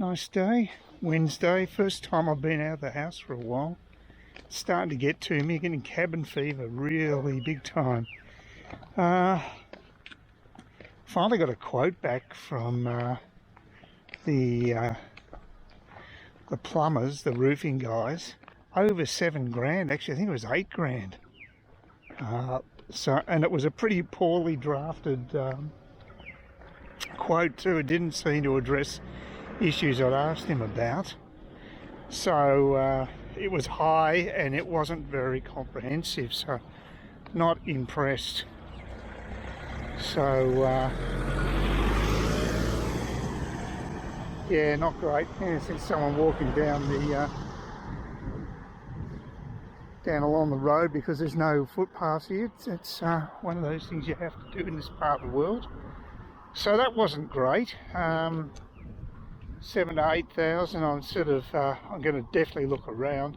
Nice day, Wednesday, first time I've been out of the house for a while. It's starting to get to me, getting cabin fever really big time. Finally got a quote back from the plumbers, the roofing guys, over $7,000. Actually, I think it was $8,000. And it was a pretty poorly drafted quote too. It didn't seem to address issues I'd asked him about. So it was high and it wasn't very comprehensive, so not impressed. So yeah, not great. Yeah, I see someone walking down down along the road because there's no footpaths here. It's one of those things you have to do in this part of the world. So that wasn't great. 7,000 to 8,000. I'm sort of I'm going to definitely look around.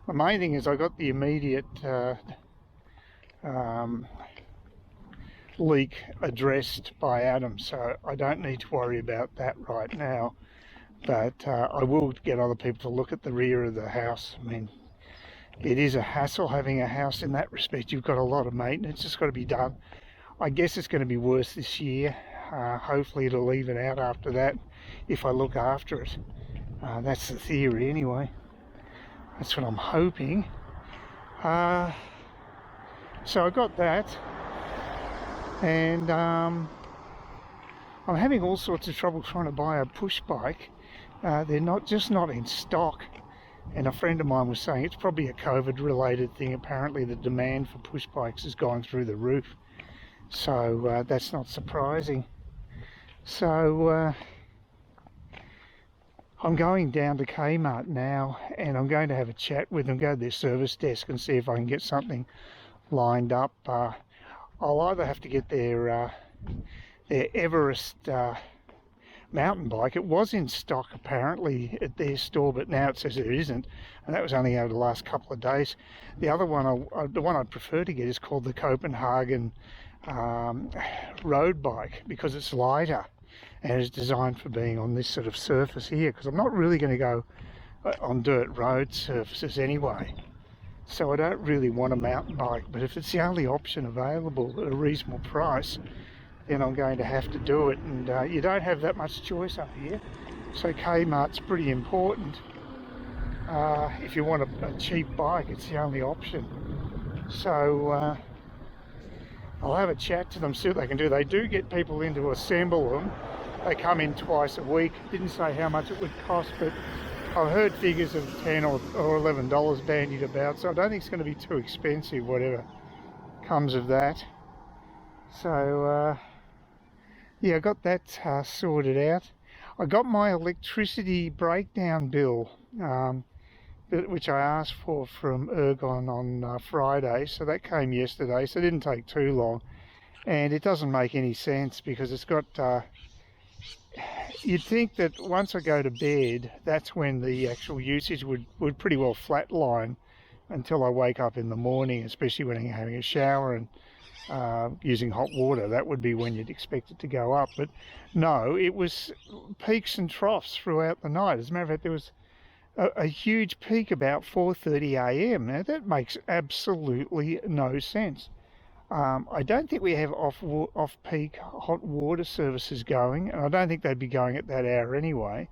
The main thing is I got the immediate leak addressed by Adam, so I don't need to worry about that right now. But I will get other people to look at the rear of the house. I mean, it is a hassle having a house in that respect. You've got a lot of maintenance that's got to be done. I guess it's going to be worse this year. Hopefully it'll even out after that if I look after it. That's the theory anyway. That's what I'm hoping. So I got that, and I'm having all sorts of trouble trying to buy a push bike. They're not in stock, and a friend of mine was saying it's probably a COVID related thing. Apparently the demand for push bikes has gone through the roof, so that's not surprising. So I'm going down to Kmart now, and I'm going to have a chat with them, go to their service desk and see if I can get something lined up. I'll either have to get their Everest mountain bike. It was in stock apparently at their store, but now it says it isn't, and that was only over the last couple of days. The other one, the one I'd prefer to get, is called the Copenhagen road bike, because it's lighter and is designed for being on this sort of surface here, because I'm not really going to go on dirt road surfaces anyway, so I don't really want a mountain bike. But if it's the only option available at a reasonable price, then I'm going to have to do it. And you don't have that much choice up here, so Kmart's pretty important. If you want a cheap bike, it's the only option. So I'll have a chat to them, see what they can do. They do get people in to assemble them. They come in twice a week. Didn't say how much it would cost, but I've heard figures of $10 or $11 bandied about, so I don't think it's going to be too expensive, whatever comes of that. So yeah, I got that sorted out. I got my electricity breakdown bill, which I asked for from Ergon on Friday, so that came yesterday, so it didn't take too long. And it doesn't make any sense, because it's got you'd think that once I go to bed, that's when the actual usage would pretty well flatline until I wake up in the morning, especially when I'm having a shower and using hot water. That would be when you'd expect it to go up. But no, it was peaks and troughs throughout the night. As a matter of fact, there was a huge peak about 4:30 a.m. Now that makes absolutely no sense. I don't think we have off-peak hot water services going, and I don't think they'd be going at that hour anyway.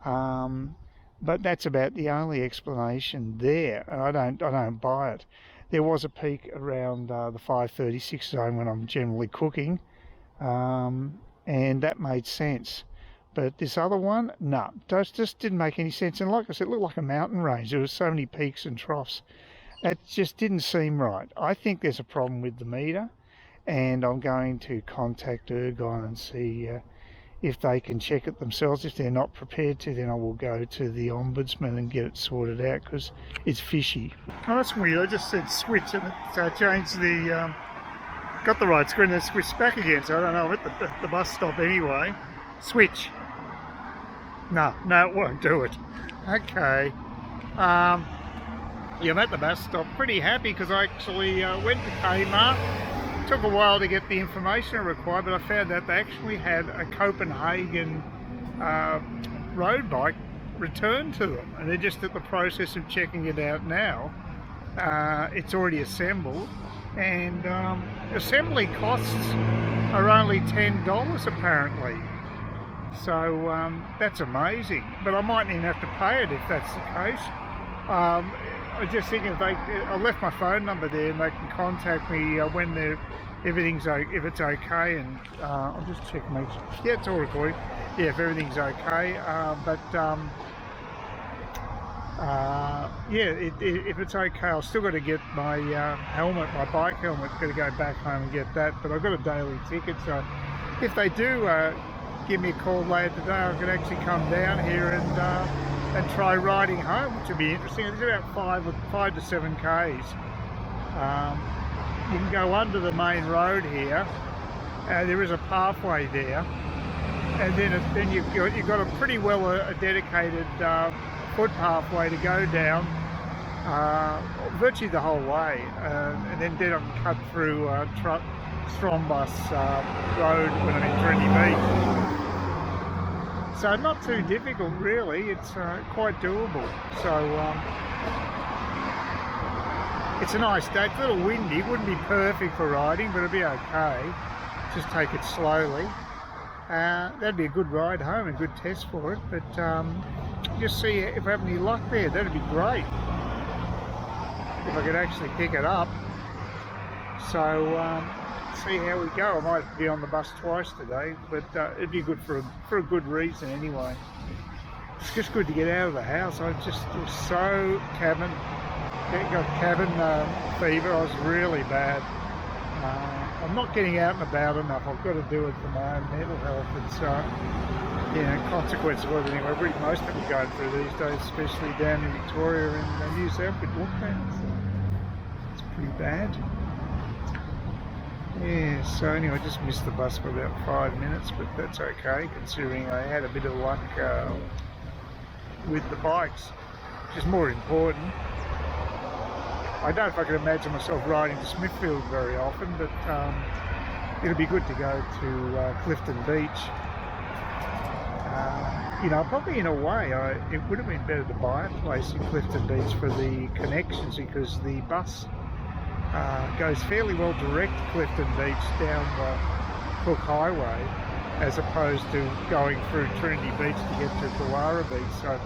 But that's about the only explanation there, and I don't buy it. There was a peak around the 5:36 zone when I'm generally cooking, and that made sense. But this other one, no, just didn't make any sense. And like I said, it looked like a mountain range. There was so many peaks and troughs. It just didn't seem right. I think there's a problem with the meter, and I'm going to contact Ergon and see if they can check it themselves. If they're not prepared to, then I will go to the Ombudsman and get it sorted out, because it's fishy. Oh, that's weird. I just said switch and it changed the... got the right screen and then switched back again, so I don't know. I'm at the bus stop anyway. Switch. No, it won't do it. Okay. Yeah, I'm at the bus stop, pretty happy, because I actually went to Kmart. Took a while to get the information I required, but I found that they actually had a Copenhagen road bike returned to them, and they're just at the process of checking it out now. It's already assembled, and assembly costs are only $10 apparently. So that's amazing, but I might even have to pay it if that's the case. I just think I left my phone number there, and they can contact me when if it's okay. And I'll just check make sure. Yeah, it's all recording. Yeah, if everything's okay. Yeah, if it's okay, I'll still got to get my helmet, my bike helmet. Got to go back home and get that. But I've got a daily ticket, so if they do give me a call later today, I could actually come down here and try riding home, which would be interesting. It's about 5 to 7 k's. You can go under the main road here. There is a pathway there, and then you've got a pretty well dedicated footpathway to go down virtually the whole way, and then I can cut through Strombus Road when I'm in Trinity Beach. So not too difficult really, it's quite doable. So it's a nice day. It's a little windy, it wouldn't be perfect for riding, but it'll be okay. Just take it slowly. That'd be a good ride home, a good test for it, but just see if I have any luck there. That'd be great if I could actually pick it up. So see how we go. I might be on the bus twice today, but it'd be good for a good reason anyway. It's just good to get out of the house. I just was so cabin fever. I was really bad. I'm not getting out and about enough. I've got to do it for my own mental health. It's consequence of it anyway. Most people going through these days, especially down in Victoria and New South with lockdowns. So it's pretty bad. Yeah, so anyway, I just missed the bus for about 5 minutes, but that's okay considering I had a bit of luck with the bikes, which is more important. I don't know if I can imagine myself riding to Smithfield very often, but it'll be good to go to Clifton Beach. Probably in a way, it would have been better to buy a place in Clifton Beach for the connections, because the bus goes fairly well direct to Clifton Beach down the Cook Highway, as opposed to going through Trinity Beach to get to Kawara Beach. So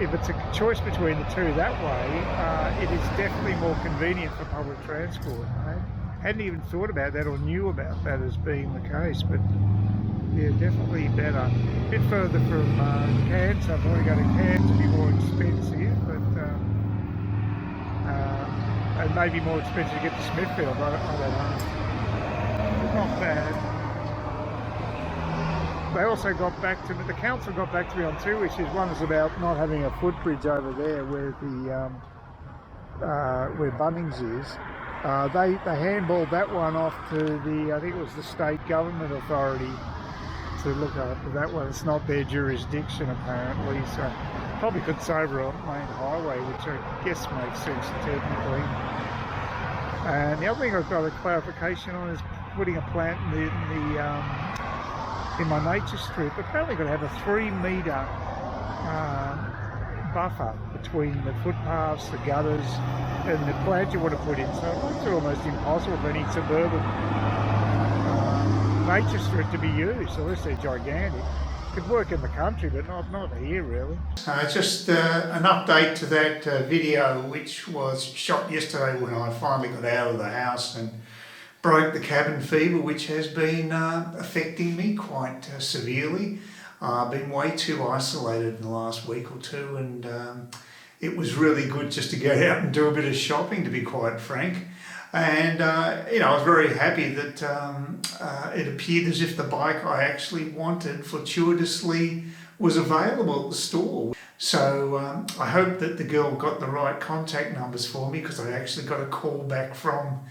if it's a choice between the two that way, it is definitely more convenient for public transport. I hadn't even thought about that or knew about that as being the case, but yeah, definitely better. A bit further from Cairns, so I've already got to Cairns to be more expensive, but it may be more expensive to get to Smithfield, I don't know. Not bad. They also got back to me, the council got back to me on 2 issues. One is about not having a footbridge over there where where Bunnings is. They handballed that one off to I think it was the state government authority to look after that one. It's not their jurisdiction apparently, so probably could over a main highway, which I guess makes sense technically. And the other thing I've got a clarification on is putting a plant in my nature strip. Apparently got to have a 3-metre buffer between the footpaths, the gutters, and the plant you want to put in. So it makes it almost impossible for any suburban nature strip to be used, unless they're gigantic. Could work in the country, but not here really. Just an update to that video, which was shot yesterday when I finally got out of the house and broke the cabin fever, which has been affecting me quite severely. I've been way too isolated in the last week or two, and it was really good just to go out and do a bit of shopping, to be quite frank. And I was very happy that it appeared as if the bike I actually wanted fortuitously was available at the store. So I hope that the girl got the right contact numbers for me, because I actually got a call back from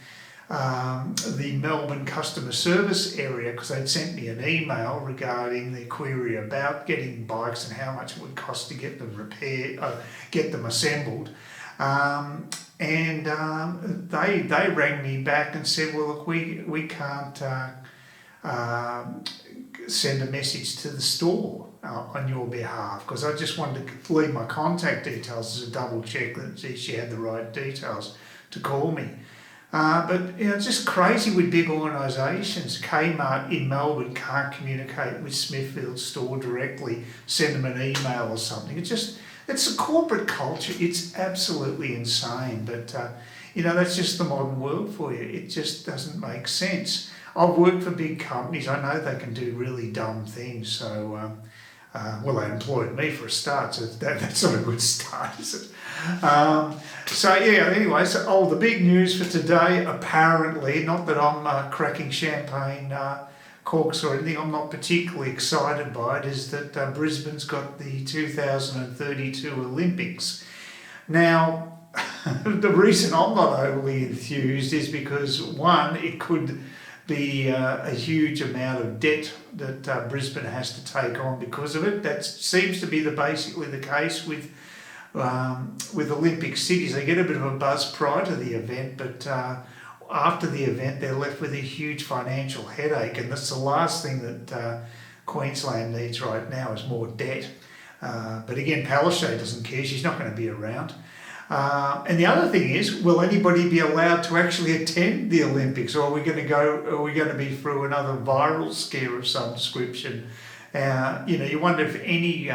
the Melbourne customer service area, because they'd sent me an email regarding their query about getting bikes and how much it would cost to get them repaired, get them assembled. And they rang me back and said, well, look, we can't send a message to the store on your behalf, because I just wanted to leave my contact details as a double check that she had the right details to call me. But it's just crazy with big organisations. Kmart in Melbourne can't communicate with Smithfield store directly, send them an email or something. It's a corporate culture. It's absolutely insane. But that's just the modern world for you. It just doesn't make sense. I've worked for big companies. I know they can do really dumb things. So, they employed me for a start, so that's not a good start, is it? Anyway, the big news for today, apparently, not that I'm cracking champagne corks or anything, I'm not particularly excited by it, is that Brisbane's got the 2032 Olympics. Now, the reason I'm not overly enthused is because, one, it could be a huge amount of debt that Brisbane has to take on because of it. That seems to be basically the case with Olympic cities. They get a bit of a buzz prior to the event, but after the event they're left with a huge financial headache, and that's the last thing that Queensland needs right now is more debt. But again, Palaszczuk doesn't care, she's not going to be around. And the other thing is, will anybody be allowed to actually attend the Olympics, or are we going to be through another viral scare of some description? You wonder if any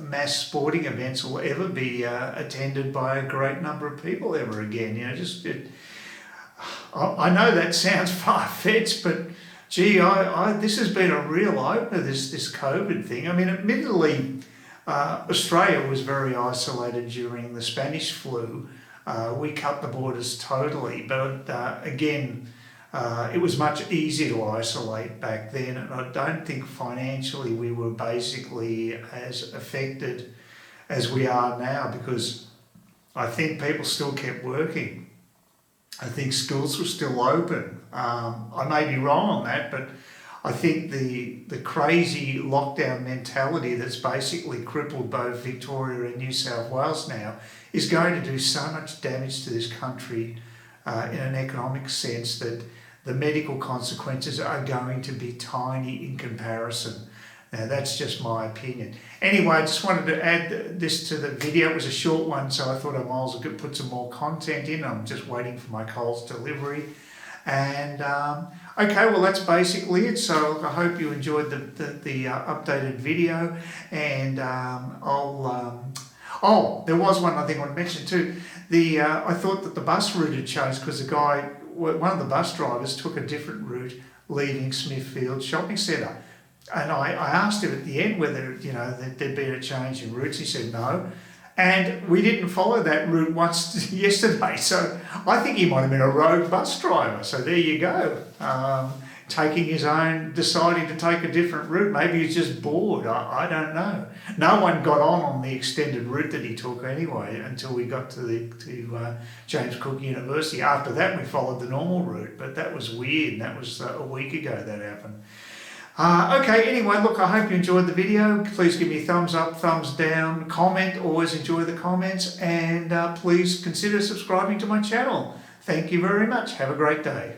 mass sporting events will ever be attended by a great number of people ever again. I know that sounds far-fetched, but gee, this has been a real opener, this COVID thing. I mean, admittedly, Australia was very isolated during the Spanish flu. We cut the borders totally, but again, it was much easier to isolate back then, and I don't think financially we were basically as affected as we are now, because I think people still kept working. I think schools were still open. I may be wrong on that, but I think the crazy lockdown mentality that's basically crippled both Victoria and New South Wales now is going to do so much damage to this country in an economic sense that the medical consequences are going to be tiny in comparison. Now, that's just my opinion. Anyway, I just wanted to add this to the video. It was a short one, so I thought I might as well put some more content in. I'm just waiting for my Coles delivery. And okay, well, that's basically it. So I hope you enjoyed the updated video. And there was one other thing I want to mention too. I thought that the bus route had changed because one of the bus drivers took a different route leaving Smithfield Shopping Centre. And I asked him at the end whether there'd been a change in routes. He said no. And we didn't follow that route once yesterday. So I think he might have been a rogue bus driver. So there you go. Deciding to take a different route. Maybe he's just bored. I don't know. No one got on the extended route that he took anyway until we got to James Cook University. After that, we followed the normal route. But that was weird. That was a week ago that happened. Okay, anyway, look, I hope you enjoyed the video. Please give me a thumbs up, thumbs down, comment. Always enjoy the comments. And please consider subscribing to my channel. Thank you very much. Have a great day.